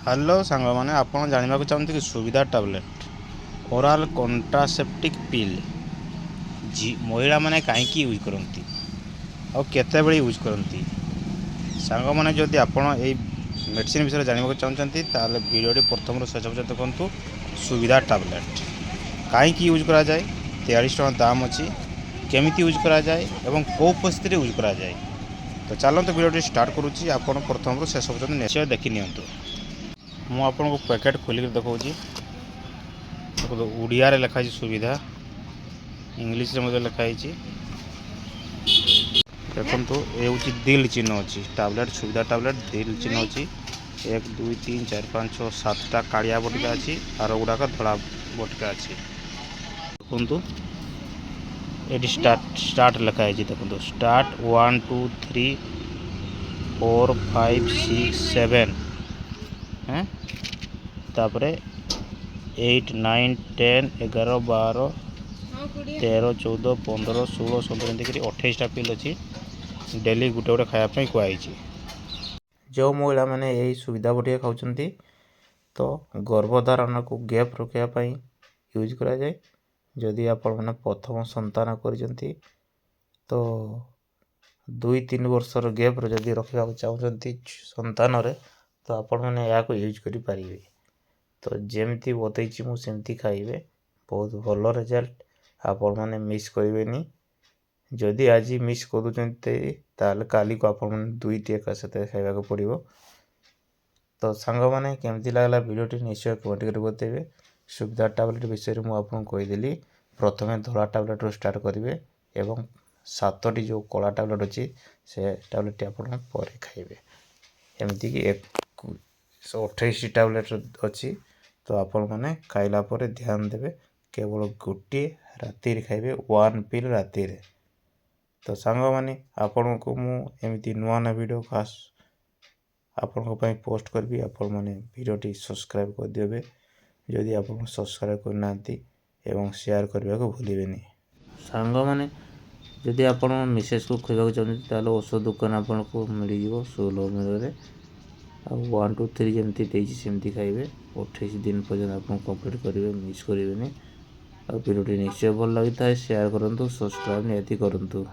Hello सांग मैंने आपन जानवा चाहते कि सुविधा टैबलेट ओराल कंट्रासेप्टिक पिल महिला माने कहीं यूज करती और केते यूज करती सांग मैंने जदि आपड़ ये मेडिसिन विषय जानवा चाहते ताले वीडियो प्रथम शेष पर्यंत देखु। सुविधा टैबलेट कहीं यूज करा जाए 43 टका दाम अच्छी केमिति यूज करा जाए एवं कौ परिस्थिति यूज करा जाए। तो चलते वीडियो स्टार्ट करुच्ची आपड़ प्रथम शेष पर्यंत निश्चय देखी नियंतु। मु आपन को पैकेट खोलिक देखा देखो ओडिया रे लिखाई सुविधा इंग्लिश रे मते लिखाई देखो ये हूँ दिल चिन्ह अच्छी टैबलेट सुविधा टैबलेट दिल चिन्ह अच्छी 1 2 3 4 5 6 7टा कालिया बटिका अच्छी आर गुड़ाक धड़ा बटिका अच्छी देखु ये स्टार्ट लिखाई देखो स्टार्ट 1 2 3 4 5 6 7 हैं तापरे 8 9 10 11 12 13 14 15 16 17 एमती 28टा पिल अच्छी डेली गोटे गोटे खायापी कहुई। जो महिला मैंने यही सुविधा बटिया खाऊँ तो गर्भधारण को गैप रखापी यूज करा जाए। जदि आपण मैंने प्रथम संतान कर तो 2-3 वर्षर गैप जदि रखा चाहते संतान रे तो आपण मैंने या यूज करें। तो जेमती बतई मुझे खाइबे बहुत भल रिजल्ट आपण मैंने मिस करें। जदि आज मिस कर काली को आपण मैंने 2टी एक साथ खावा पड़ो। तो सांग मैंने केमती लगला वीडियो निश्चय कमेंट कर बताइए। सुविधा टैबलेट विषय में मुझे कहीदेली प्रथम धला टैबलेट रू स्टार्ट करेंगे एवं 7टी जो कला टैबलेट अच्छी से टैबलेट आप खाइबे एमती कि 28 टैबलेट अच्छी। तो आपण मैंने खाइला पर ध्यान देवे केवल गोटे राति खाइबे 1 पिल राति रे। तो सांग मैंने आपण को मुझे नुआ ना वीडियो खास आपण पोस्ट करी आपण मैंने वीडियो सब्सक्राइब कर देवे जदि आप सब्सक्राइब करना एवं शेयर करने को भूलें। सांग मैंने जदि आप मिसेस को खोजा चाहते हैं औषध दुकान आपको मिल सुलभ मूल्य 1 2 3 जमी सेमती खाइबे 28 दिन पर्यटन आप कंप्लीट करेंगे मिस करेंगे। वीडियो निश्चय भल लगी था शेयर करूँ सब्सक्राइब निहाती करूँ।